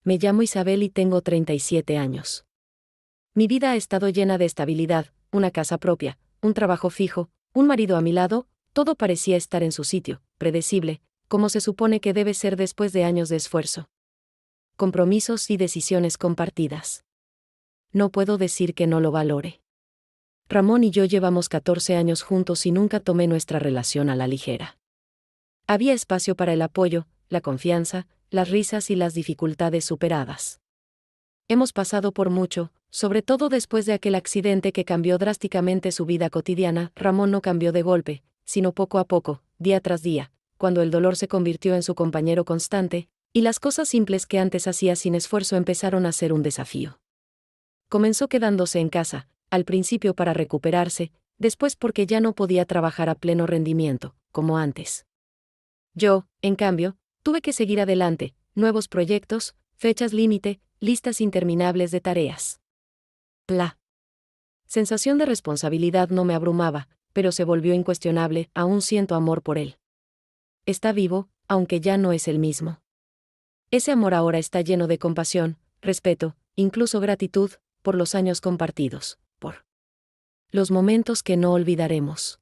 Me llamo Isabel y tengo 37 años. Mi vida ha estado llena de estabilidad, una casa propia, un trabajo fijo, un marido a mi lado, todo parecía estar en su sitio, predecible, como se supone que debe ser después de años de esfuerzo. Compromisos y decisiones compartidas. No puedo decir que no lo valore. Ramón y yo llevamos 14 años juntos y nunca tomé nuestra relación a la ligera. Había espacio para el apoyo, la confianza, las risas y las dificultades superadas. Hemos pasado por mucho, sobre todo después de aquel accidente que cambió drásticamente su vida cotidiana. Ramón no cambió de golpe, sino poco a poco, día tras día, cuando el dolor se convirtió en su compañero constante, y las cosas simples que antes hacía sin esfuerzo empezaron a ser un desafío. Comenzó quedándose en casa, al principio para recuperarse, después porque ya no podía trabajar a pleno rendimiento, como antes. Yo, en cambio, tuve que seguir adelante, nuevos proyectos, fechas límite, listas interminables de tareas. La sensación de responsabilidad no me abrumaba, pero se volvió incuestionable. Aún siento amor por él. Está vivo, aunque ya no es el mismo. Ese amor ahora está lleno de compasión, respeto, incluso gratitud, por los años compartidos, por los momentos que no olvidaremos.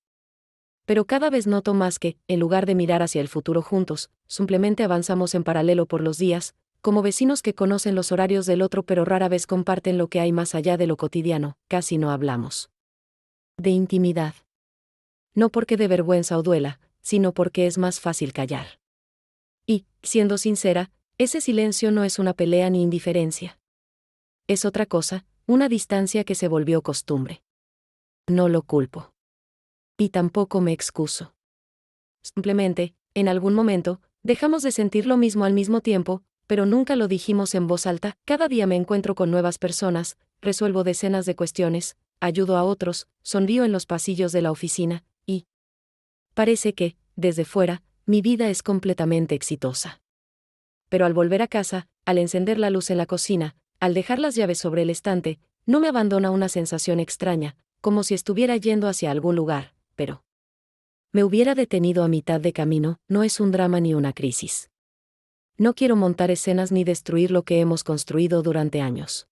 Pero cada vez noto más que, en lugar de mirar hacia el futuro juntos, simplemente avanzamos en paralelo por los días, como vecinos que conocen los horarios del otro pero rara vez comparten lo que hay más allá de lo cotidiano. Casi no hablamos de intimidad. No porque de vergüenza o duela, sino porque es más fácil callar. Y, siendo sincera, ese silencio no es una pelea ni indiferencia. Es otra cosa, una distancia que se volvió costumbre. No lo culpo. Y tampoco me excuso. Simplemente, en algún momento, dejamos de sentir lo mismo al mismo tiempo, pero nunca lo dijimos en voz alta. Cada día me encuentro con nuevas personas, resuelvo decenas de cuestiones, ayudo a otros, sonrío en los pasillos de la oficina, y parece que, desde fuera, mi vida es completamente exitosa. Pero al volver a casa, al encender la luz en la cocina, al dejar las llaves sobre el estante, no me abandona una sensación extraña, como si estuviera yendo hacia algún lugar, pero me hubiera detenido a mitad de camino. No es un drama ni una crisis. No quiero montar escenas ni destruir lo que hemos construido durante años.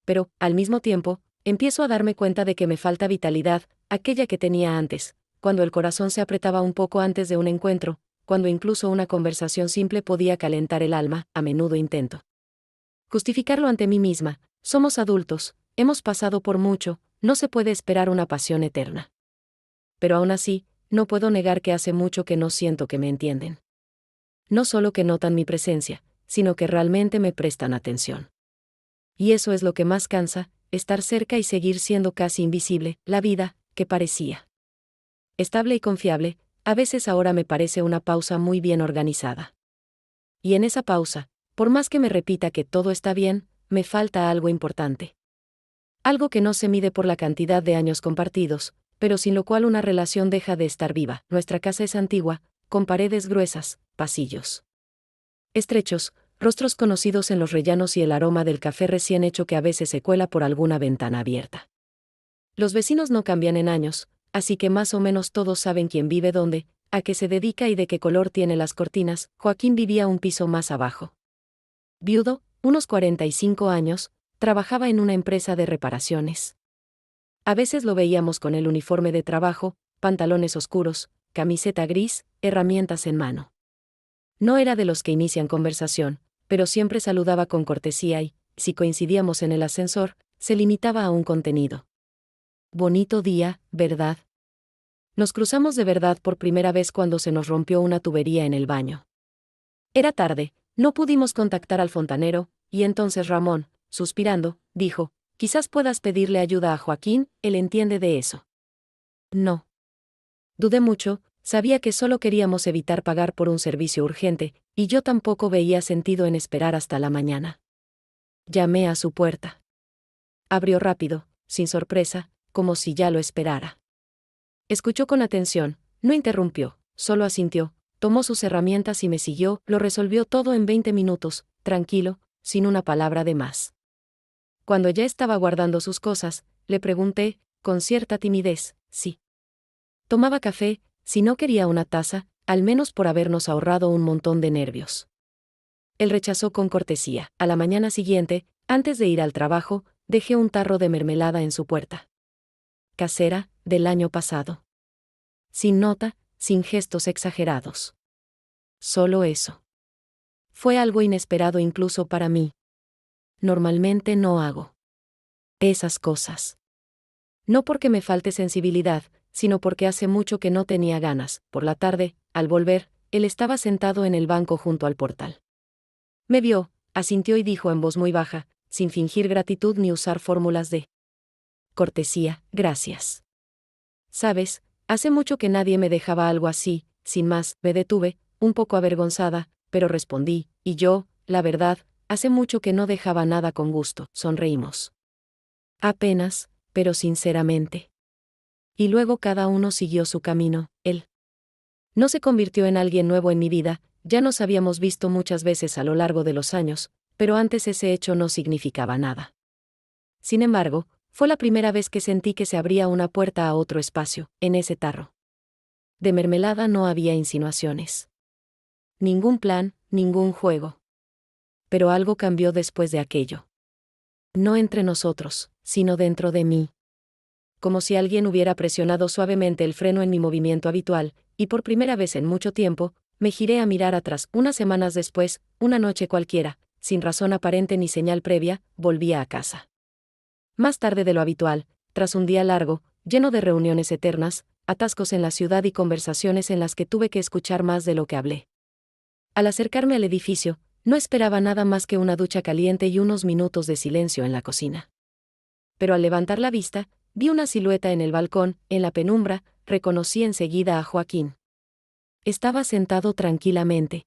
Pero, al mismo tiempo, empiezo a darme cuenta de que me falta vitalidad, aquella que tenía antes, cuando el corazón se apretaba un poco antes de un encuentro, cuando incluso una conversación simple podía calentar el alma. A menudo intento justificarlo ante mí misma. Somos adultos, hemos pasado por mucho, no se puede esperar una pasión eterna. Pero aún así, no puedo negar que hace mucho que no siento que me entienden. No solo que notan mi presencia, sino que realmente me prestan atención. Y eso es lo que más cansa, estar cerca y seguir siendo casi invisible. La vida, que parecía estable y confiable, a veces ahora me parece una pausa muy bien organizada. Y en esa pausa, por más que me repita que todo está bien, me falta algo importante. Algo que no se mide por la cantidad de años compartidos, pero sin lo cual una relación deja de estar viva. Nuestra casa es antigua, con paredes gruesas, pasillos estrechos, rostros conocidos en los rellanos y el aroma del café recién hecho que a veces se cuela por alguna ventana abierta. Los vecinos no cambian en años, así que más o menos todos saben quién vive dónde, a qué se dedica y de qué color tiene las cortinas. Joaquín vivía un piso más abajo. Viudo, unos 45 años, trabajaba en una empresa de reparaciones. A veces lo veíamos con el uniforme de trabajo, pantalones oscuros, camiseta gris, herramientas en mano. No era de los que inician conversación, pero siempre saludaba con cortesía y, si coincidíamos en el ascensor, se limitaba a un contenido. Bonito día, ¿verdad? Nos cruzamos de verdad por primera vez cuando se nos rompió una tubería en el baño. Era tarde, no pudimos contactar al fontanero, y entonces Ramón, suspirando, dijo: «Quizás puedas pedirle ayuda a Joaquín, él entiende de eso». No. Dudé mucho, sabía que solo queríamos evitar pagar por un servicio urgente, y yo tampoco veía sentido en esperar hasta la mañana. Llamé a su puerta. Abrió rápido, sin sorpresa, como si ya lo esperara. Escuchó con atención, no interrumpió, solo asintió, tomó sus herramientas y me siguió. Lo resolvió todo en 20 minutos, tranquilo, sin una palabra de más. Cuando ya estaba guardando sus cosas, le pregunté, con cierta timidez, si tomaba café, si no quería una taza, al menos por habernos ahorrado un montón de nervios. Él rechazó con cortesía. A la mañana siguiente, antes de ir al trabajo, dejé un tarro de mermelada en su puerta. Casera, del año pasado. Sin nota, sin gestos exagerados. Solo eso. Fue algo inesperado incluso para mí. Normalmente no hago esas cosas. No porque me falte sensibilidad, sino porque hace mucho que no tenía ganas. Por la tarde, al volver, él estaba sentado en el banco junto al portal. Me vio, asintió y dijo en voz muy baja, sin fingir gratitud ni usar fórmulas de cortesía: gracias. Sabes, hace mucho que nadie me dejaba algo así. Sin más, me detuve, un poco avergonzada, pero respondí, y yo, la verdad, hace mucho que no dejaba nada con gusto. Sonreímos. Apenas, pero sinceramente. Y luego cada uno siguió su camino. Él no se convirtió en alguien nuevo en mi vida, ya nos habíamos visto muchas veces a lo largo de los años, pero antes ese hecho no significaba nada. Sin embargo, fue la primera vez que sentí que se abría una puerta a otro espacio, en ese tarro. De mermelada no había insinuaciones. Ningún plan, ningún juego. Pero algo cambió después de aquello. No entre nosotros, sino dentro de mí. Como si alguien hubiera presionado suavemente el freno en mi movimiento habitual, y por primera vez en mucho tiempo, me giré a mirar atrás. Unas semanas después, una noche cualquiera, sin razón aparente ni señal previa, volvía a casa. Más tarde de lo habitual, tras un día largo, lleno de reuniones eternas, atascos en la ciudad y conversaciones en las que tuve que escuchar más de lo que hablé. Al acercarme al edificio, no esperaba nada más que una ducha caliente y unos minutos de silencio en la cocina. Pero al levantar la vista, vi una silueta en el balcón. En la penumbra, reconocí enseguida a Joaquín. Estaba sentado tranquilamente,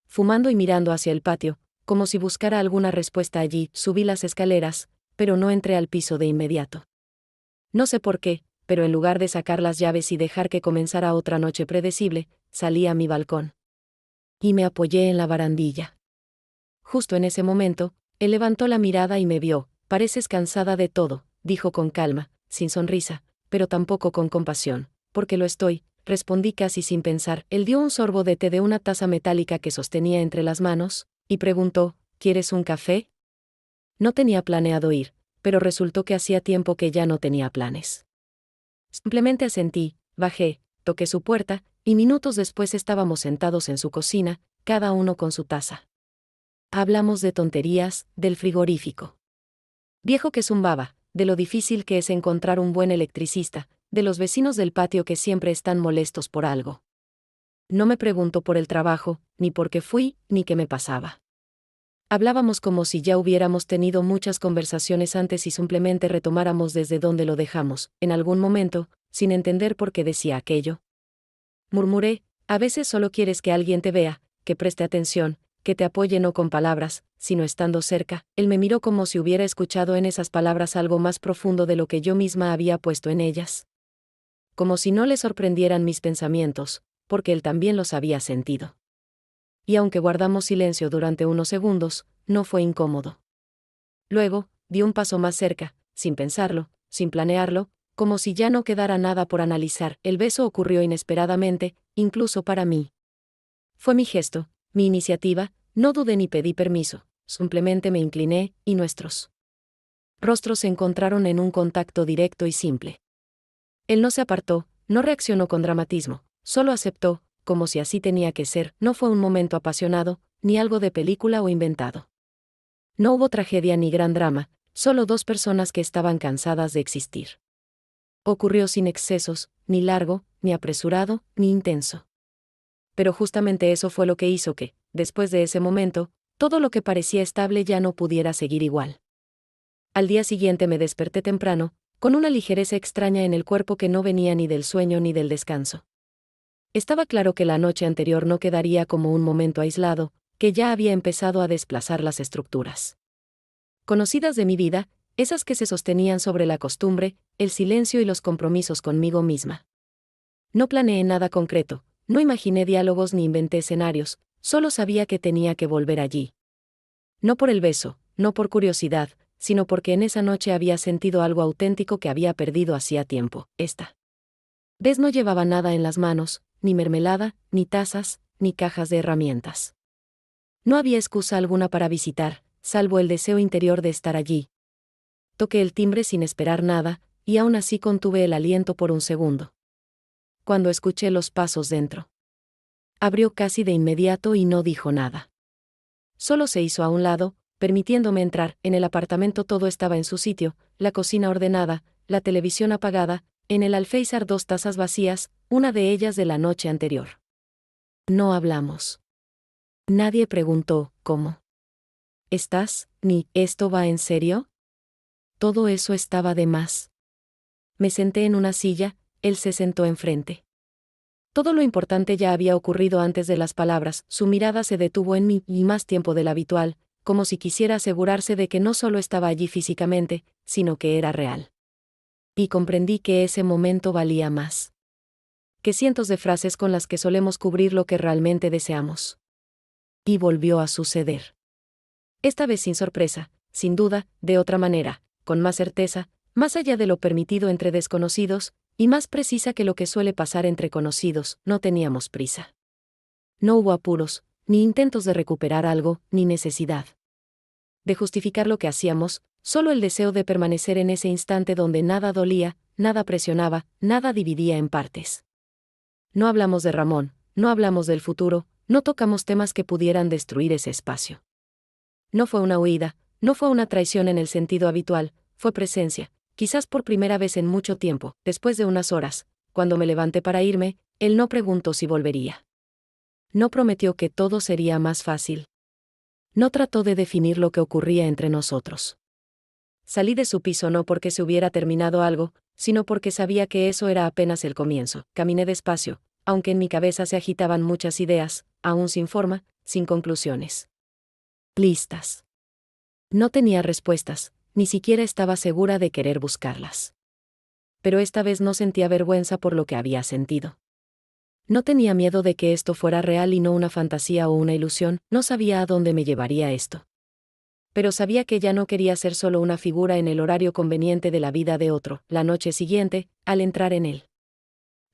fumando y mirando hacia el patio, como si buscara alguna respuesta allí. Subí las escaleras, pero no entré al piso de inmediato. No sé por qué, pero en lugar de sacar las llaves y dejar que comenzara otra noche predecible, salí a mi balcón. Y me apoyé en la barandilla. Justo en ese momento, él levantó la mirada y me vio. Pareces cansada de todo, dijo con calma, sin sonrisa, pero tampoco con compasión. Porque lo estoy, respondí casi sin pensar. Él dio un sorbo de té de una taza metálica que sostenía entre las manos, y preguntó, ¿quieres un café? No tenía planeado ir, pero resultó que hacía tiempo que ya no tenía planes. Simplemente asentí, bajé, toqué su puerta, y minutos después estábamos sentados en su cocina, cada uno con su taza. Hablamos de tonterías, del frigorífico viejo que zumbaba, de lo difícil que es encontrar un buen electricista, de los vecinos del patio que siempre están molestos por algo. No me preguntó por el trabajo, ni por qué fui, ni qué me pasaba. Hablábamos como si ya hubiéramos tenido muchas conversaciones antes y simplemente retomáramos desde donde lo dejamos, en algún momento, sin entender por qué decía aquello. Murmuré, a veces solo quieres que alguien te vea, que preste atención, que te apoye no con palabras, sino estando cerca. Él me miró como si hubiera escuchado en esas palabras algo más profundo de lo que yo misma había puesto en ellas. Como si no le sorprendieran mis pensamientos, porque él también los había sentido. Y aunque guardamos silencio durante unos segundos, no fue incómodo. Luego, dio un paso más cerca, sin pensarlo, sin planearlo, como si ya no quedara nada por analizar. El beso ocurrió inesperadamente, incluso para mí. Fue mi gesto, mi iniciativa, no dudé ni pedí permiso, simplemente me incliné, y nuestros rostros se encontraron en un contacto directo y simple. Él no se apartó, no reaccionó con dramatismo, solo aceptó, como si así tenía que ser. No fue un momento apasionado, ni algo de película o inventado. No hubo tragedia ni gran drama, solo dos personas que estaban cansadas de existir. Ocurrió sin excesos, ni largo, ni apresurado, ni intenso. Pero justamente eso fue lo que hizo que, después de ese momento, todo lo que parecía estable ya no pudiera seguir igual. Al día siguiente me desperté temprano, con una ligereza extraña en el cuerpo que no venía ni del sueño ni del descanso. Estaba claro que la noche anterior no quedaría como un momento aislado, que ya había empezado a desplazar las estructuras conocidas de mi vida, esas que se sostenían sobre la costumbre, el silencio y los compromisos conmigo misma. No planeé nada concreto, no imaginé diálogos ni inventé escenarios, solo sabía que tenía que volver allí. No por el beso, no por curiosidad, sino porque en esa noche había sentido algo auténtico que había perdido hacía tiempo. Esta vez no llevaba nada en las manos, ni mermelada, ni tazas, ni cajas de herramientas. No había excusa alguna para visitar, salvo el deseo interior de estar allí. Toqué el timbre sin esperar nada, y aún así contuve el aliento por un segundo. Cuando escuché los pasos dentro. Abrió casi de inmediato y no dijo nada. Solo se hizo a un lado, permitiéndome entrar. En el apartamento todo estaba en su sitio, la cocina ordenada, la televisión apagada, en el alféizar 2 tazas vacías, una de ellas de la noche anterior. No hablamos. Nadie preguntó, ¿cómo estás? Ni, ¿esto va en serio? Todo eso estaba de más. Me senté en una silla, él se sentó enfrente. Todo lo importante ya había ocurrido antes de las palabras, su mirada se detuvo en mí, y más tiempo del habitual, como si quisiera asegurarse de que no solo estaba allí físicamente, sino que era real. Y comprendí que ese momento valía más que cientos de frases con las que solemos cubrir lo que realmente deseamos. Y volvió a suceder. Esta vez sin sorpresa, sin duda, de otra manera, con más certeza, más allá de lo permitido entre desconocidos, y más precisa que lo que suele pasar entre conocidos. No teníamos prisa. No hubo apuros, ni intentos de recuperar algo, ni necesidad de justificar lo que hacíamos, solo el deseo de permanecer en ese instante donde nada dolía, nada presionaba, nada dividía en partes. No hablamos de Ramón, no hablamos del futuro, no tocamos temas que pudieran destruir ese espacio. No fue una huida, no fue una traición en el sentido habitual, fue presencia, quizás por primera vez en mucho tiempo. Después de unas horas, cuando me levanté para irme, él no preguntó si volvería. No prometió que todo sería más fácil. No trató de definir lo que ocurría entre nosotros. Salí de su piso no porque se hubiera terminado algo, sino porque sabía que eso era apenas el comienzo. Caminé despacio, aunque en mi cabeza se agitaban muchas ideas, aún sin forma, sin conclusiones. Listas. No tenía respuestas, ni siquiera estaba segura de querer buscarlas. Pero esta vez no sentía vergüenza por lo que había sentido. No tenía miedo de que esto fuera real y no una fantasía o una ilusión, no sabía a dónde me llevaría esto. Pero sabía que ya no quería ser solo una figura en el horario conveniente de la vida de otro. La noche siguiente, al entrar en el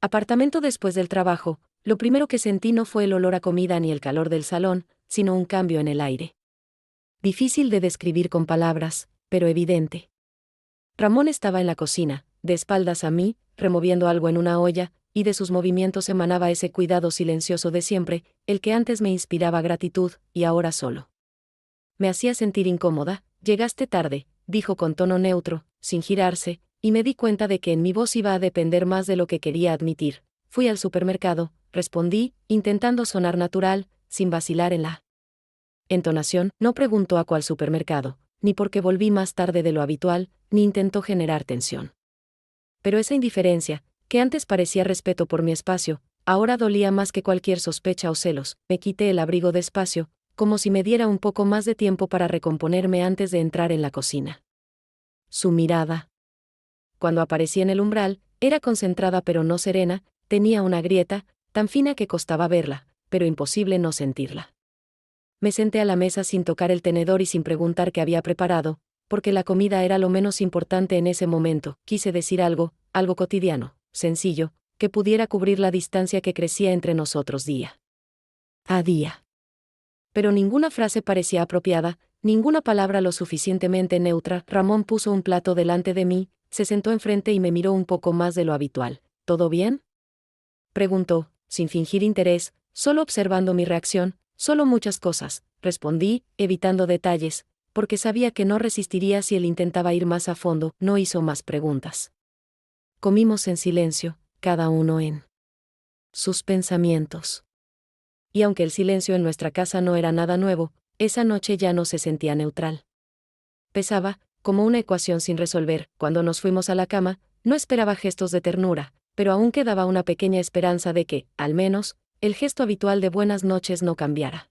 apartamento después del trabajo, lo primero que sentí no fue el olor a comida ni el calor del salón, sino un cambio en el aire. Difícil de describir con palabras, pero evidente. Ramón estaba en la cocina, de espaldas a mí, removiendo algo en una olla, y de sus movimientos emanaba ese cuidado silencioso de siempre, el que antes me inspiraba gratitud, y ahora solo me hacía sentir incómoda. Llegaste tarde, dijo con tono neutro, sin girarse, y me di cuenta de que en mi voz iba a depender más de lo que quería admitir. Fui al supermercado, respondí, intentando sonar natural, sin vacilar en la entonación. No preguntó a cuál supermercado, ni porque volví más tarde de lo habitual, ni intentó generar tensión. Pero esa indiferencia, que antes parecía respeto por mi espacio, ahora dolía más que cualquier sospecha o celos. Me quité el abrigo despacio, como si me diera un poco más de tiempo para recomponerme antes de entrar en la cocina. Su mirada, cuando aparecí en el umbral, era concentrada pero no serena, tenía una grieta, tan fina que costaba verla, pero imposible no sentirla. Me senté a la mesa sin tocar el tenedor y sin preguntar qué había preparado, porque la comida era lo menos importante en ese momento. Quise decir algo cotidiano, sencillo, que pudiera cubrir la distancia que crecía entre nosotros día a día. Pero ninguna frase parecía apropiada, ninguna palabra lo suficientemente neutra. Ramón puso un plato delante de mí, se sentó enfrente y me miró un poco más de lo habitual. ¿Todo bien?, preguntó, sin fingir interés, solo observando mi reacción. Solo muchas cosas, respondí, evitando detalles, porque sabía que no resistiría si él intentaba ir más a fondo. No hizo más preguntas. Comimos en silencio, cada uno en sus pensamientos. Y aunque el silencio en nuestra casa no era nada nuevo, esa noche ya no se sentía neutral. Pesaba, como una ecuación sin resolver. Cuando nos fuimos a la cama, no esperaba gestos de ternura, pero aún quedaba una pequeña esperanza de que, al menos, el gesto habitual de buenas noches no cambiara.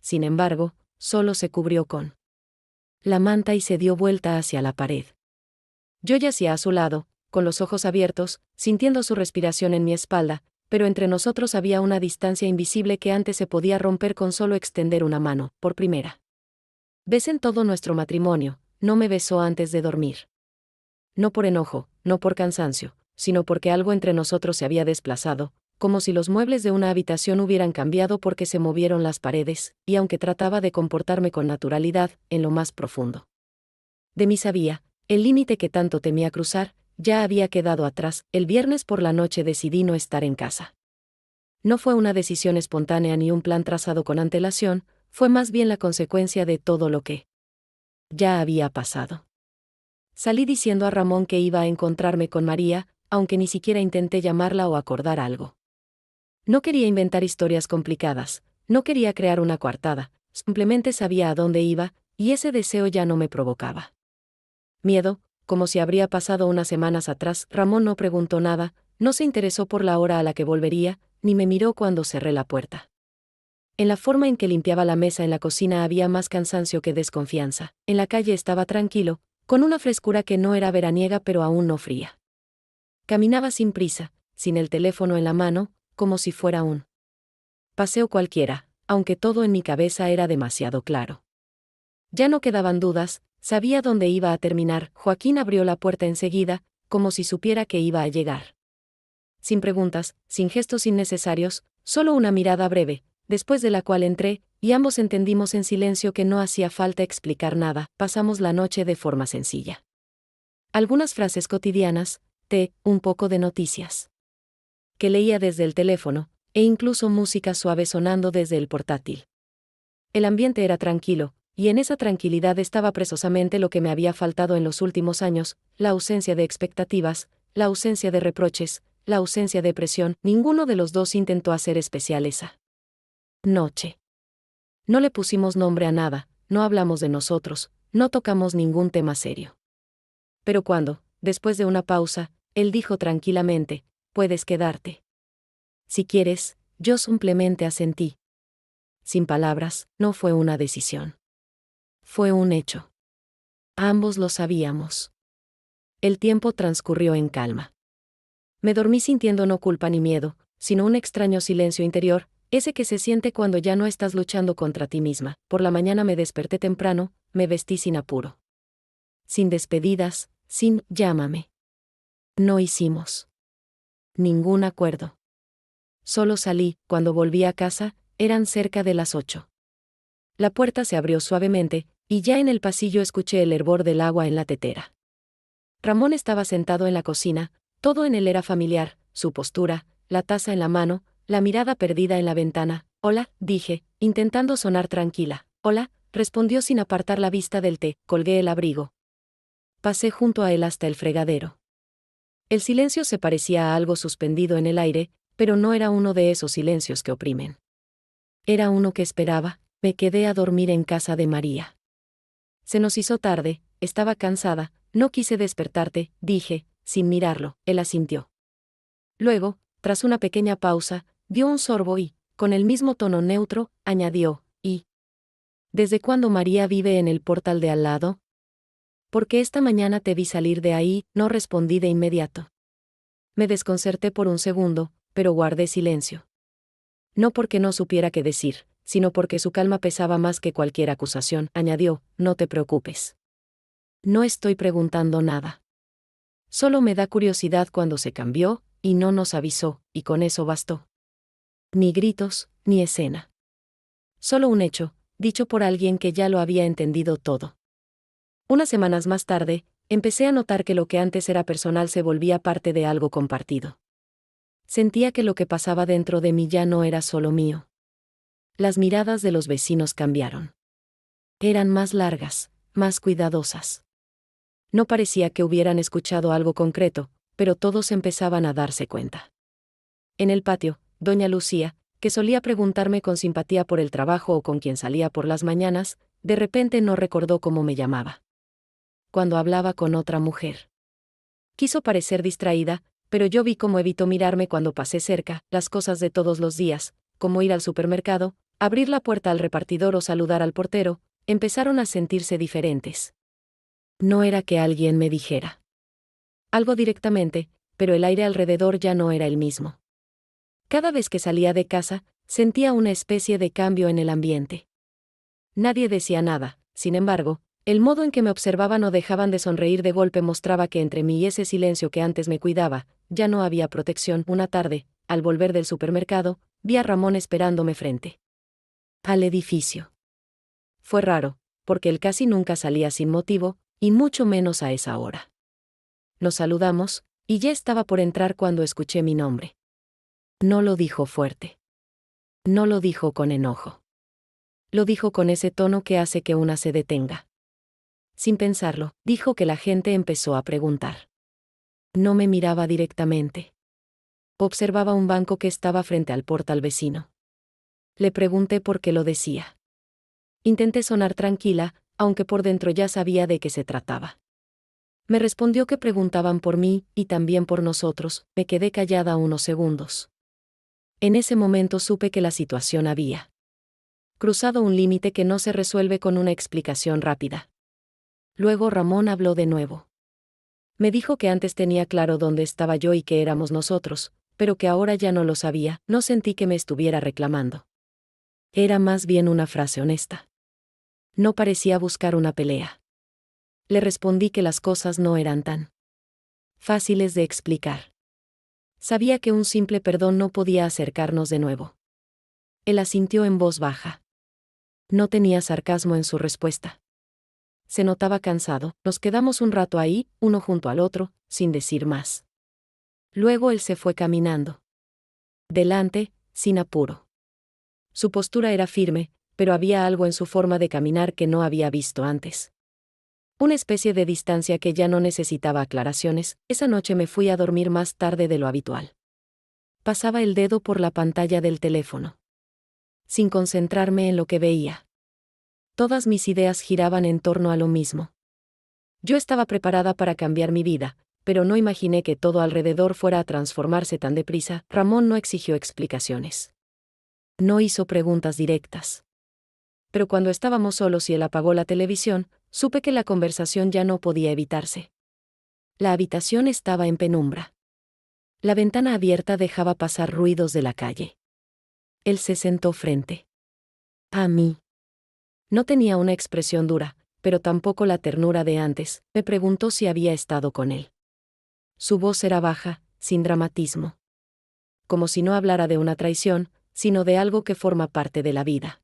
Sin embargo, solo se cubrió con la manta y se dio vuelta hacia la pared. Yo yacía a su lado, con los ojos abiertos, sintiendo su respiración en mi espalda, pero entre nosotros había una distancia invisible que antes se podía romper con solo extender una mano. Por primera vez en todo nuestro matrimonio, no me besó antes de dormir. No por enojo, no por cansancio, sino porque algo entre nosotros se había desplazado, como si los muebles de una habitación hubieran cambiado porque se movieron las paredes, y aunque trataba de comportarme con naturalidad, en lo más profundo de mí sabía, el límite que tanto temía cruzar, ya había quedado atrás. El viernes por la noche decidí no estar en casa. No fue una decisión espontánea ni un plan trazado con antelación, fue más bien la consecuencia de todo lo que ya había pasado. Salí diciendo a Ramón que iba a encontrarme con María, aunque ni siquiera intenté llamarla o acordar algo. No quería inventar historias complicadas, no quería crear una coartada, simplemente sabía a dónde iba, y ese deseo ya no me provocaba miedo, como si habría pasado unas semanas atrás. Ramón no preguntó nada, no se interesó por la hora a la que volvería, ni me miró cuando cerré la puerta. En la forma en que limpiaba la mesa en la cocina había más cansancio que desconfianza. En la calle estaba tranquilo, con una frescura que no era veraniega pero aún no fría. Caminaba sin prisa, sin el teléfono en la mano, como si fuera un paseo cualquiera, aunque todo en mi cabeza era demasiado claro. Ya no quedaban dudas, sabía dónde iba a terminar. Joaquín abrió la puerta enseguida, como si supiera que iba a llegar. Sin preguntas, sin gestos innecesarios, solo una mirada breve, después de la cual entré, y ambos entendimos en silencio que no hacía falta explicar nada. Pasamos la noche de forma sencilla. Algunas frases cotidianas, un poco de noticias que leía desde el teléfono, e incluso música suave sonando desde el portátil. El ambiente era tranquilo, y en esa tranquilidad estaba precisamente lo que me había faltado en los últimos años: la ausencia de expectativas, la ausencia de reproches, la ausencia de presión. Ninguno de los dos intentó hacer especial esa noche. No le pusimos nombre a nada, no hablamos de nosotros, no tocamos ningún tema serio. Pero cuando, después de una pausa, él dijo tranquilamente: puedes quedarte. Si quieres, yo simplemente asentí. Sin palabras, no fue una decisión. Fue un hecho. Ambos lo sabíamos. El tiempo transcurrió en calma. Me dormí sintiendo no culpa ni miedo, sino un extraño silencio interior, ese que se siente cuando ya no estás luchando contra ti misma. Por la mañana me desperté temprano, me vestí sin apuro. Sin despedidas, sin llámame. No hicimos ningún acuerdo. Solo salí. Cuando volví a casa, eran cerca de las 8. La puerta se abrió suavemente, y ya en el pasillo escuché el hervor del agua en la tetera. Ramón estaba sentado en la cocina, todo en él era familiar, su postura, la taza en la mano, la mirada perdida en la ventana. Hola, dije, intentando sonar tranquila. Hola, respondió sin apartar la vista del té. Colgué el abrigo. Pasé junto a él hasta el fregadero. El silencio se parecía a algo suspendido en el aire, pero no era uno de esos silencios que oprimen. Era uno que esperaba. Me quedé a dormir en casa de María. Se nos hizo tarde, estaba cansada, no quise despertarte, dije, sin mirarlo. Él asintió. Luego, tras una pequeña pausa, dio un sorbo y, con el mismo tono neutro, añadió: ¿y desde cuándo María vive en el portal de al lado? Porque esta mañana te vi salir de ahí. No respondí de inmediato. Me desconcerté por un segundo, pero guardé silencio. No porque no supiera qué decir, sino porque su calma pesaba más que cualquier acusación. Añadió: no te preocupes. No estoy preguntando nada. Solo me da curiosidad cuando se cambió, y no nos avisó, y con eso bastó. Ni gritos, ni escena. Solo un hecho, dicho por alguien que ya lo había entendido todo. Unas semanas más tarde, empecé a notar que lo que antes era personal se volvía parte de algo compartido. Sentía que lo que pasaba dentro de mí ya no era solo mío. Las miradas de los vecinos cambiaron. Eran más largas, más cuidadosas. No parecía que hubieran escuchado algo concreto, pero todos empezaban a darse cuenta. En el patio, doña Lucía, que solía preguntarme con simpatía por el trabajo o con quien salía por las mañanas, de repente no recordó cómo me llamaba. Cuando hablaba con otra mujer. Quiso parecer distraída, pero yo vi cómo evitó mirarme cuando pasé cerca. Las cosas de todos los días, como ir al supermercado, abrir la puerta al repartidor o saludar al portero, empezaron a sentirse diferentes. No era que alguien me dijera algo directamente, pero el aire alrededor ya no era el mismo. Cada vez que salía de casa, sentía una especie de cambio en el ambiente. Nadie decía nada, sin embargo, el modo en que me observaban o dejaban de sonreír de golpe mostraba que entre mí y ese silencio que antes me cuidaba, ya no había protección. Una tarde, al volver del supermercado, vi a Ramón esperándome frente al edificio. Fue raro, porque él casi nunca salía sin motivo, y mucho menos a esa hora. Nos saludamos, y ya estaba por entrar cuando escuché mi nombre. No lo dijo fuerte. No lo dijo con enojo. Lo dijo con ese tono que hace que una se detenga. Sin pensarlo, dijo que la gente empezó a preguntar. No me miraba directamente. Observaba un banco que estaba frente al portal vecino. Le pregunté por qué lo decía. Intenté sonar tranquila, aunque por dentro ya sabía de qué se trataba. Me respondió que preguntaban por mí, y también por nosotros. Me quedé callada unos segundos. En ese momento supe que la situación había cruzado un límite que no se resuelve con una explicación rápida. Luego Ramón habló de nuevo. Me dijo que antes tenía claro dónde estaba yo y que éramos nosotros, pero que ahora ya no lo sabía. No sentí que me estuviera reclamando. Era más bien una frase honesta. No parecía buscar una pelea. Le respondí que las cosas no eran tan fáciles de explicar. Sabía que un simple perdón no podía acercarnos de nuevo. Él asintió en voz baja. No tenía sarcasmo en su respuesta. Se notaba cansado. Nos quedamos un rato ahí, uno junto al otro, sin decir más. Luego él se fue caminando delante, sin apuro. Su postura era firme, pero había algo en su forma de caminar que no había visto antes. Una especie de distancia que ya no necesitaba aclaraciones. Esa noche me fui a dormir más tarde de lo habitual. Pasaba el dedo por la pantalla del teléfono, sin concentrarme en lo que veía. Todas mis ideas giraban en torno a lo mismo. Yo estaba preparada para cambiar mi vida, pero no imaginé que todo alrededor fuera a transformarse tan deprisa. Ramón no exigió explicaciones. No hizo preguntas directas. Pero cuando estábamos solos y él apagó la televisión, supe que la conversación ya no podía evitarse. La habitación estaba en penumbra. La ventana abierta dejaba pasar ruidos de la calle. Él se sentó frente a mí. No tenía una expresión dura, pero tampoco la ternura de antes. Me preguntó si había estado con él. Su voz era baja, sin dramatismo. Como si no hablara de una traición, sino de algo que forma parte de la vida.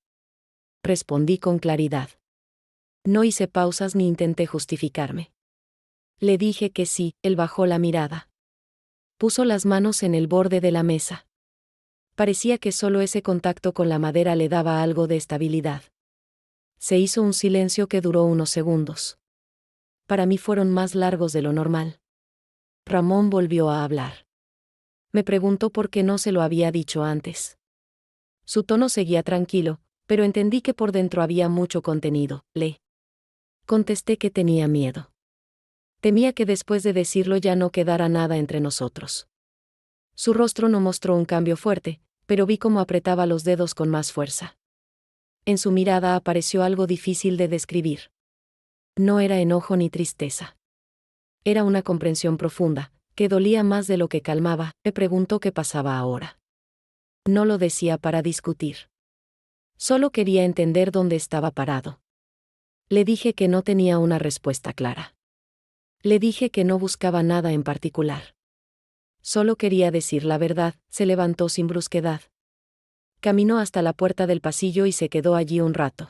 Respondí con claridad. No hice pausas ni intenté justificarme. Le dije que sí. Él bajó la mirada. Puso las manos en el borde de la mesa. Parecía que solo ese contacto con la madera le daba algo de estabilidad. Se hizo un silencio que duró unos segundos. Para mí fueron más largos de lo normal. Ramón volvió a hablar. Me preguntó por qué no se lo había dicho antes. Su tono seguía tranquilo, pero entendí que por dentro había mucho contenido. Le contesté que tenía miedo. Temía que después de decirlo ya no quedara nada entre nosotros. Su rostro no mostró un cambio fuerte, pero vi cómo apretaba los dedos con más fuerza. En su mirada apareció algo difícil de describir. No era enojo ni tristeza. Era una comprensión profunda, que dolía más de lo que calmaba. Me preguntó qué pasaba ahora. No lo decía para discutir. Solo quería entender dónde estaba parado. Le dije que no tenía una respuesta clara. Le dije que no buscaba nada en particular. Solo quería decir la verdad. Se levantó sin brusquedad. Caminó hasta la puerta del pasillo y se quedó allí un rato.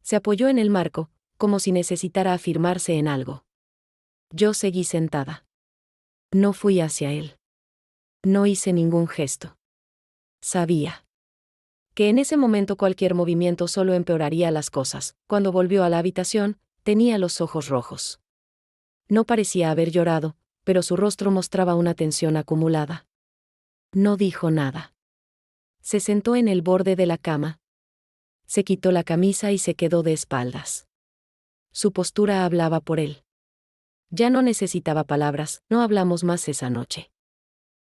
Se apoyó en el marco, como si necesitara afirmarse en algo. Yo seguí sentada. No fui hacia él. No hice ningún gesto. Sabía que en ese momento cualquier movimiento solo empeoraría las cosas. Cuando volvió a la habitación, tenía los ojos rojos. No parecía haber llorado, pero su rostro mostraba una tensión acumulada. No dijo nada. Se sentó en el borde de la cama. Se quitó la camisa y se quedó de espaldas. Su postura hablaba por él. Ya no necesitaba palabras. No hablamos más esa noche.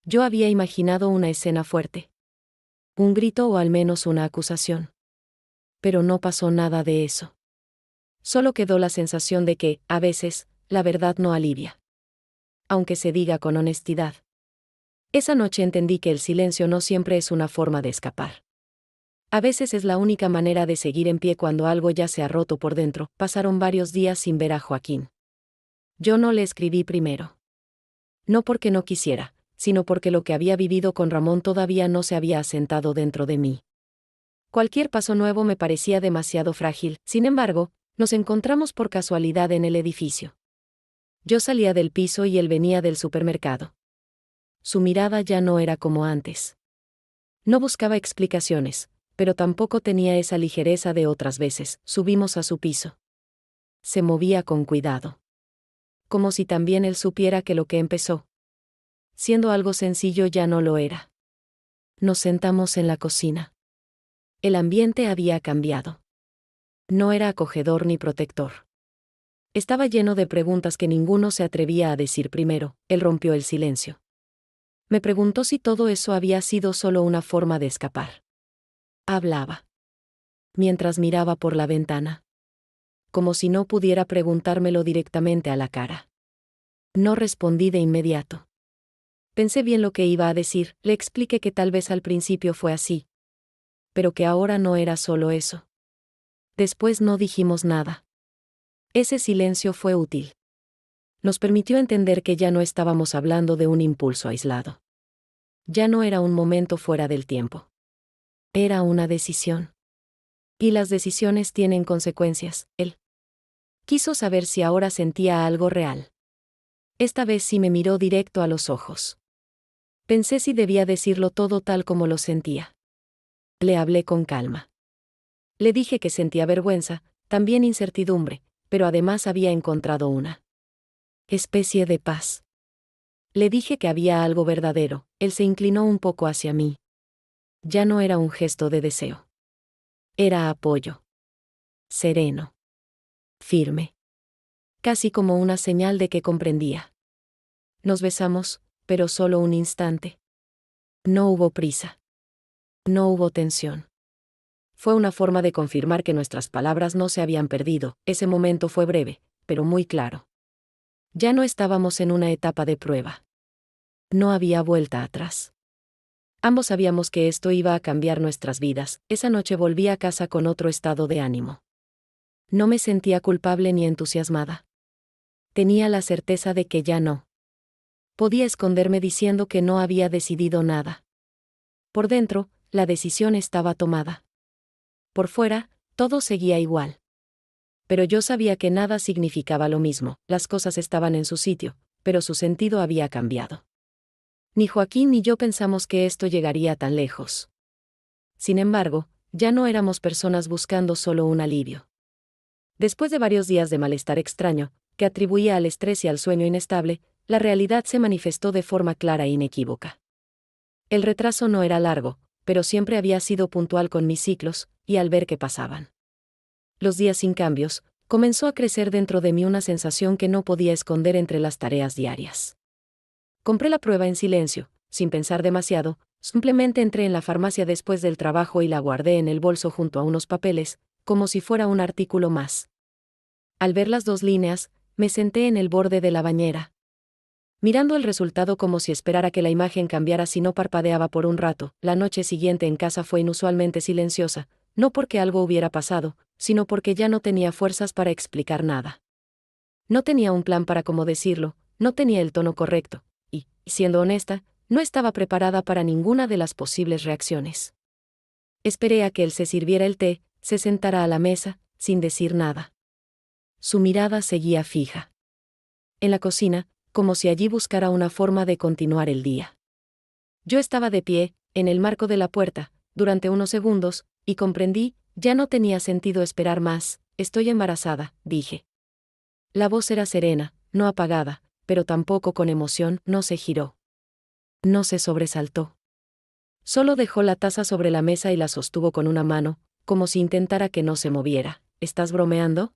Yo había imaginado una escena fuerte. Un grito o al menos una acusación. Pero no pasó nada de eso. Solo quedó la sensación de que, a veces, la verdad no alivia. Aunque se diga con honestidad. Esa noche entendí que el silencio no siempre es una forma de escapar. A veces es la única manera de seguir en pie cuando algo ya se ha roto por dentro. Pasaron varios días sin ver a Joaquín. Yo no le escribí primero. No porque no quisiera, sino porque lo que había vivido con Ramón todavía no se había asentado dentro de mí. Cualquier paso nuevo me parecía demasiado frágil. Sin embargo, nos encontramos por casualidad en el edificio. Yo salía del piso y él venía del supermercado. Su mirada ya no era como antes. No buscaba explicaciones, pero tampoco tenía esa ligereza de otras veces. Subimos a su piso. Se movía con cuidado. Como si también él supiera que lo que empezó, siendo algo sencillo, ya no lo era. Nos sentamos en la cocina. El ambiente había cambiado. No era acogedor ni protector. Estaba lleno de preguntas que ninguno se atrevía a decir primero. Él rompió el silencio. Me preguntó si todo eso había sido solo una forma de escapar. Hablaba. Mientras miraba por la ventana. Como si no pudiera preguntármelo directamente a la cara. No respondí de inmediato. Pensé bien lo que iba a decir, le expliqué que tal vez al principio fue así. Pero que ahora no era solo eso. Después no dijimos nada. Ese silencio fue útil. Nos permitió entender que ya no estábamos hablando de un impulso aislado. Ya no era un momento fuera del tiempo. Era una decisión. Y las decisiones tienen consecuencias. Él quiso saber si ahora sentía algo real. Esta vez sí me miró directo a los ojos. Pensé si debía decirlo todo tal como lo sentía. Le hablé con calma. Le dije que sentía vergüenza, también incertidumbre, pero además había encontrado una especie de paz. Le dije que había algo verdadero. Él se inclinó un poco hacia mí. Ya no era un gesto de deseo. Era apoyo. Sereno. Firme. Casi como una señal de que comprendía. Nos besamos, pero solo un instante. No hubo prisa. No hubo tensión. Fue una forma de confirmar que nuestras palabras no se habían perdido. Ese momento fue breve, pero muy claro. Ya no estábamos en una etapa de prueba. No había vuelta atrás. Ambos sabíamos que esto iba a cambiar nuestras vidas. Esa noche volví a casa con otro estado de ánimo. No me sentía culpable ni entusiasmada. Tenía la certeza de que ya no. Podía esconderme diciendo que no había decidido nada. Por dentro, la decisión estaba tomada. Por fuera, todo seguía igual. Pero yo sabía que nada significaba lo mismo. Las cosas estaban en su sitio, pero su sentido había cambiado. Ni Joaquín ni yo pensamos que esto llegaría tan lejos. Sin embargo, ya no éramos personas buscando solo un alivio. Después de varios días de malestar extraño, que atribuía al estrés y al sueño inestable, la realidad se manifestó de forma clara e inequívoca. El retraso no era largo, pero siempre había sido puntual con mis ciclos, y al ver que pasaban los días sin cambios, comenzó a crecer dentro de mí una sensación que no podía esconder entre las tareas diarias. Compré la prueba en silencio, sin pensar demasiado, simplemente entré en la farmacia después del trabajo y la guardé en el bolso junto a unos papeles, como si fuera un artículo más. Al ver las 2 líneas, me senté en el borde de la bañera, mirando el resultado como si esperara que la imagen cambiara si no parpadeaba por un rato. La noche siguiente en casa fue inusualmente silenciosa, no porque algo hubiera pasado, sino porque ya no tenía fuerzas para explicar nada. No tenía un plan para cómo decirlo, no tenía el tono correcto, y, siendo honesta, no estaba preparada para ninguna de las posibles reacciones. Esperé a que él se sirviera el té, se sentara a la mesa, sin decir nada. Su mirada seguía fija en la cocina, como si allí buscara una forma de continuar el día. Yo estaba de pie, en el marco de la puerta, durante unos segundos, y comprendí, ya no tenía sentido esperar más. Estoy embarazada, dije. La voz era serena, no apagada, pero tampoco con emoción. No se giró. No se sobresaltó. Solo dejó la taza sobre la mesa y la sostuvo con una mano, como si intentara que no se moviera. ¿Estás bromeando?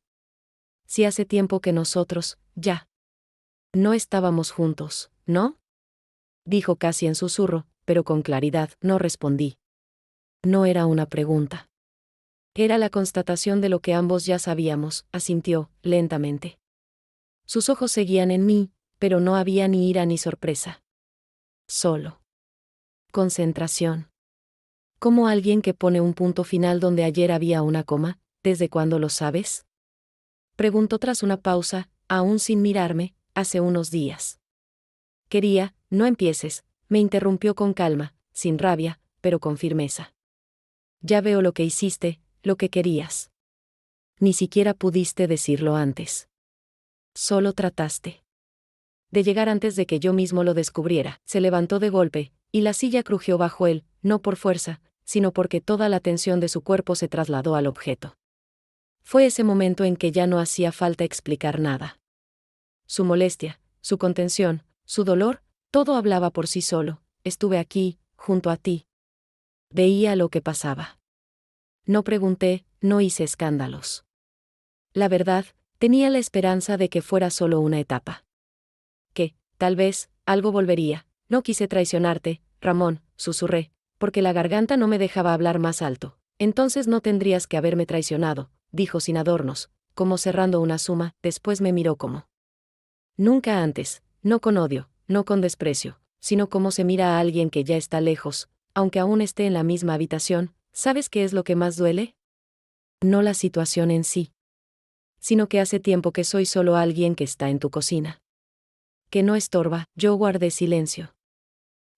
Si hace tiempo que nosotros, ya. No estábamos juntos, ¿no? Dijo casi en susurro, pero con claridad. No respondí. No era una pregunta. Era la constatación de lo que ambos ya sabíamos, asintió, lentamente. Sus ojos seguían en mí, pero no había ni ira ni sorpresa. Solo concentración. Como alguien que pone un punto final donde ayer había una coma. ¿Desde cuándo lo sabes? Preguntó tras una pausa, aún sin mirarme. Hace unos días. No empieces, me interrumpió con calma, sin rabia, pero con firmeza. Ya veo lo que hiciste, lo que querías. Ni siquiera pudiste decirlo antes. Solo trataste de llegar antes de que yo mismo lo descubriera. Se levantó de golpe, y la silla crujió bajo él, no por fuerza, sino porque toda la tensión de su cuerpo se trasladó al objeto. Fue ese momento en que ya no hacía falta explicar nada. Su molestia, su contención, su dolor, todo hablaba por sí solo. Estuve aquí, junto a ti. Veía lo que pasaba. No pregunté, no hice escándalos. La verdad, tenía la esperanza de que fuera solo una etapa. Que, tal vez, algo volvería. No quise traicionarte, Ramón, susurré, porque la garganta no me dejaba hablar más alto. Entonces no tendrías que haberme traicionado, dijo sin adornos, como cerrando una suma. Después me miró como nunca antes, no con odio, no con desprecio, sino como se mira a alguien que ya está lejos, aunque aún esté en la misma habitación. ¿Sabes qué es lo que más duele? No la situación en sí, sino que hace tiempo que soy solo alguien que está en tu cocina. Que no estorba. Yo guardé silencio.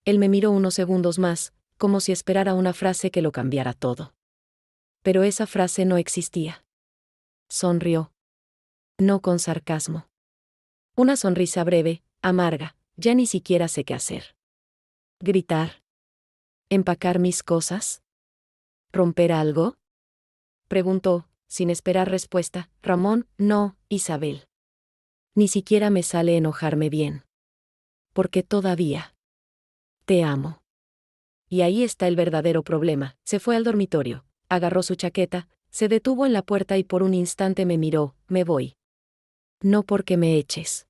Él me miró unos segundos más, como si esperara una frase que lo cambiara todo. Pero esa frase no existía. Sonrió. No con sarcasmo. Una sonrisa breve, amarga. Ya ni siquiera sé qué hacer. Gritar. ¿Empacar mis cosas? ¿Romper algo? Preguntó, sin esperar respuesta. Ramón, no, Isabel. Ni siquiera me sale enojarme bien. Porque todavía te amo. Y ahí está el verdadero problema. Se fue al dormitorio, agarró su chaqueta, se detuvo en la puerta y por un instante me miró. Me voy. No porque me eches,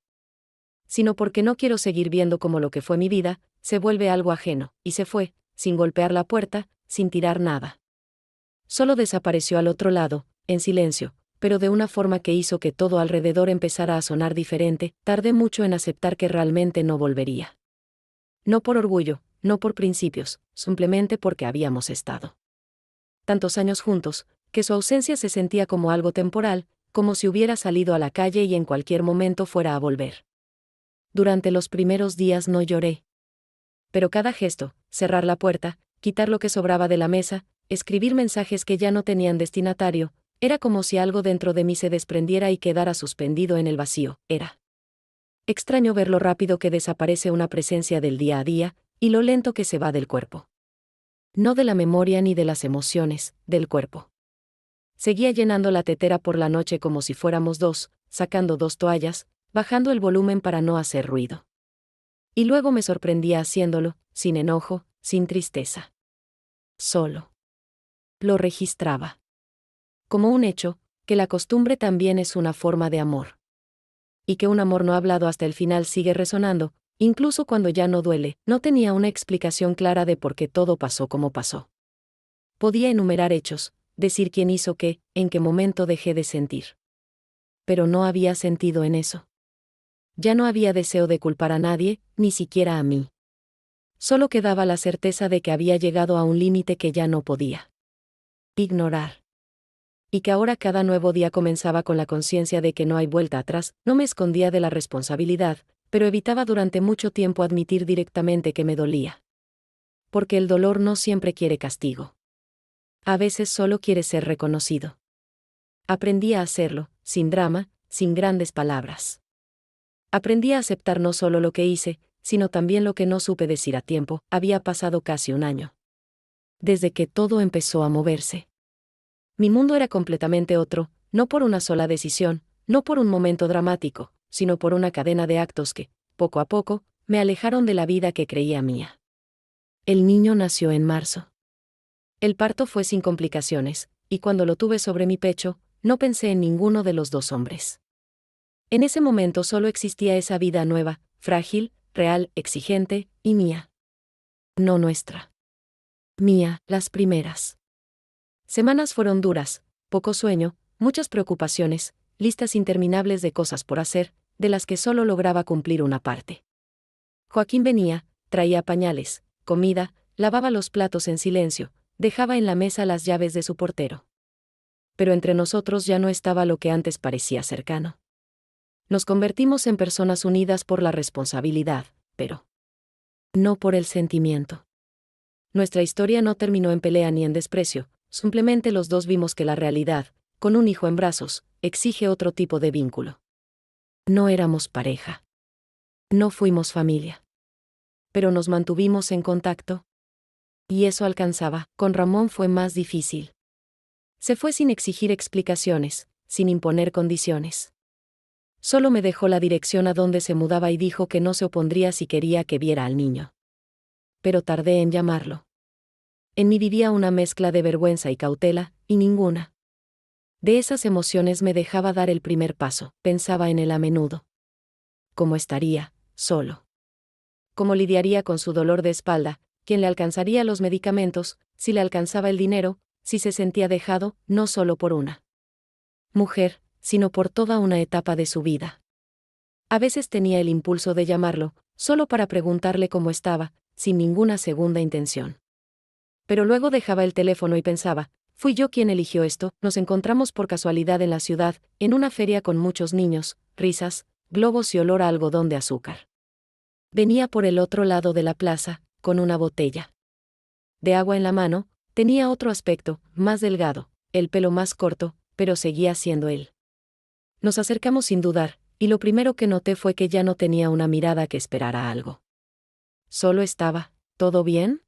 sino porque no quiero seguir viendo cómo lo que fue mi vida se vuelve algo ajeno, y se fue, sin golpear la puerta, sin tirar nada. Solo desapareció al otro lado, en silencio, pero de una forma que hizo que todo alrededor empezara a sonar diferente. Tardé mucho en aceptar que realmente no volvería. No por orgullo, no por principios, simplemente porque habíamos estado tantos años juntos, que su ausencia se sentía como algo temporal, como si hubiera salido a la calle y en cualquier momento fuera a volver. Durante los primeros días no lloré. Pero cada gesto, cerrar la puerta, quitar lo que sobraba de la mesa, escribir mensajes que ya no tenían destinatario, era como si algo dentro de mí se desprendiera y quedara suspendido en el vacío. Era extraño ver lo rápido que desaparece una presencia del día a día, y lo lento que se va del cuerpo. No de la memoria ni de las emociones, del cuerpo. Seguía llenando la tetera por la noche como si fuéramos dos, sacando 2 toallas, bajando el volumen para no hacer ruido. Y luego me sorprendía haciéndolo, sin enojo, sin tristeza. Solo. Lo registraba. Como un hecho, que la costumbre también es una forma de amor. Y que un amor no hablado hasta el final sigue resonando, incluso cuando ya no duele. No tenía una explicación clara de por qué todo pasó como pasó. Podía enumerar hechos, decir quién hizo qué, en qué momento dejé de sentir. Pero no había sentido en eso. Ya no había deseo de culpar a nadie, ni siquiera a mí. Solo quedaba la certeza de que había llegado a un límite que ya no podía ignorar. Y que ahora cada nuevo día comenzaba con la conciencia de que no hay vuelta atrás. No me escondía de la responsabilidad, pero evitaba durante mucho tiempo admitir directamente que me dolía. Porque el dolor no siempre quiere castigo. A veces solo quiere ser reconocido. Aprendí a hacerlo, sin drama, sin grandes palabras. Aprendí a aceptar no solo lo que hice, sino también lo que no supe decir a tiempo. Había pasado casi un año. Desde que todo empezó a moverse. Mi mundo era completamente otro, no por una sola decisión, no por un momento dramático, sino por una cadena de actos que, poco a poco, me alejaron de la vida que creía mía. El niño nació en marzo. El parto fue sin complicaciones, y cuando lo tuve sobre mi pecho, no pensé en ninguno de los 2 hombres. En ese momento solo existía esa vida nueva, frágil, real, exigente, y mía. No nuestra. Mía, las primeras semanas fueron duras, poco sueño, muchas preocupaciones, listas interminables de cosas por hacer, de las que solo lograba cumplir una parte. Joaquín venía, traía pañales, comida, lavaba los platos en silencio, dejaba en la mesa las llaves de su portero. Pero entre nosotros ya no estaba lo que antes parecía cercano. Nos convertimos en personas unidas por la responsabilidad, pero No por el sentimiento. Nuestra historia no terminó en pelea ni en desprecio, simplemente los dos vimos que la realidad, con un hijo en brazos, exige otro tipo de vínculo. No éramos pareja. No fuimos familia. Pero nos mantuvimos en contacto. Y eso alcanzaba. Con Ramón fue más difícil. Se fue sin exigir explicaciones, sin imponer condiciones. Solo me dejó la dirección a donde se mudaba y dijo que no se opondría si quería que viera al niño. Pero tardé en llamarlo. En mí vivía una mezcla de vergüenza y cautela, y ninguna de esas emociones me dejaba dar el primer paso. Pensaba en él a menudo. ¿Cómo estaría, solo? ¿Cómo lidiaría con su dolor de espalda? ¿Quién le alcanzaría los medicamentos? ¿Si le alcanzaba el dinero? ¿Si se sentía dejado, no solo por una mujer, sino por toda una etapa de su vida? A veces tenía el impulso de llamarlo, solo para preguntarle cómo estaba, sin ninguna segunda intención. Pero luego dejaba el teléfono y pensaba, fui yo quien eligió esto. Nos encontramos por casualidad en la ciudad, en una feria con muchos niños, risas, globos y olor a algodón de azúcar. Venía por el otro lado de la plaza, con una botella de agua en la mano. Tenía otro aspecto, más delgado, el pelo más corto, pero seguía siendo él. Nos acercamos sin dudar, y lo primero que noté fue que ya no tenía una mirada que esperara algo. Solo estaba, ¿todo bien?,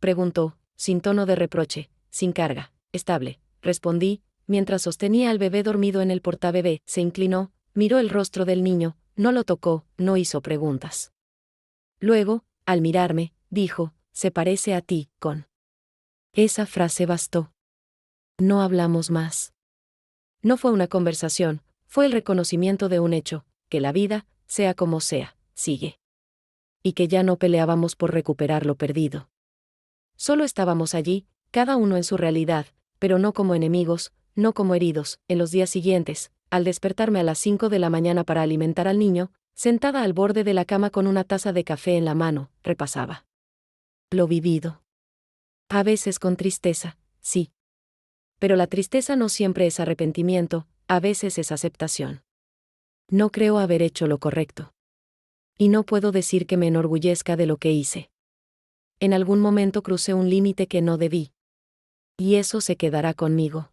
preguntó, sin tono de reproche, sin carga. Estable, respondí, mientras sostenía al bebé dormido en el portabebé. Se inclinó, miró el rostro del niño, no lo tocó, no hizo preguntas. Luego, al mirarme, dijo, se parece a ti, con. Esa frase bastó. No hablamos más. No fue una conversación, fue el reconocimiento de un hecho, que la vida, sea como sea, sigue. Y que ya no peleábamos por recuperar lo perdido. Solo estábamos allí, cada uno en su realidad, pero no como enemigos, no como heridos. En los días siguientes, al despertarme a las 5 de la mañana para alimentar al niño, sentada al borde de la cama con una taza de café en la mano, repasaba lo vivido. A veces con tristeza, sí. Pero la tristeza no siempre es arrepentimiento, a veces es aceptación. No creo haber hecho lo correcto. Y no puedo decir que me enorgullezca de lo que hice. En algún momento crucé un límite que no debí. Y eso se quedará conmigo.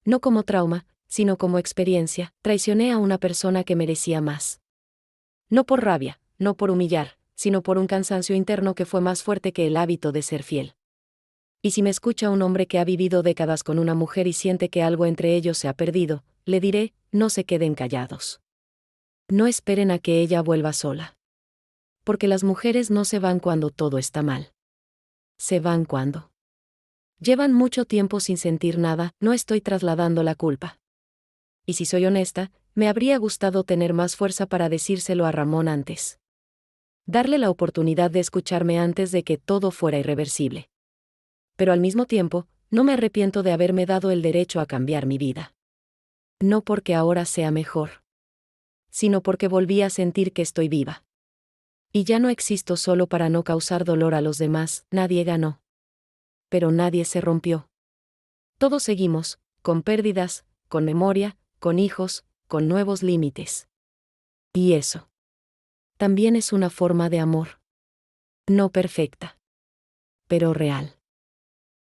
No como trauma, sino como experiencia. Traicioné a una persona que merecía más. No por rabia, no por humillar, sino por un cansancio interno que fue más fuerte que el hábito de ser fiel. Y si me escucha un hombre que ha vivido décadas con una mujer y siente que algo entre ellos se ha perdido, le diré, no se queden callados. No esperen a que ella vuelva sola. Porque las mujeres no se van cuando todo está mal. Se van cuando llevan mucho tiempo sin sentir nada. No estoy trasladando la culpa. Y si soy honesta, me habría gustado tener más fuerza para decírselo a Ramón antes. Darle la oportunidad de escucharme antes de que todo fuera irreversible. Pero al mismo tiempo, no me arrepiento de haberme dado el derecho a cambiar mi vida. No porque ahora sea mejor, sino porque volví a sentir que estoy viva. Y ya no existo solo para no causar dolor a los demás. Nadie ganó. Pero nadie se rompió. Todos seguimos, con pérdidas, con memoria, con hijos, con nuevos límites. Y eso también es una forma de amor. No perfecta, pero real.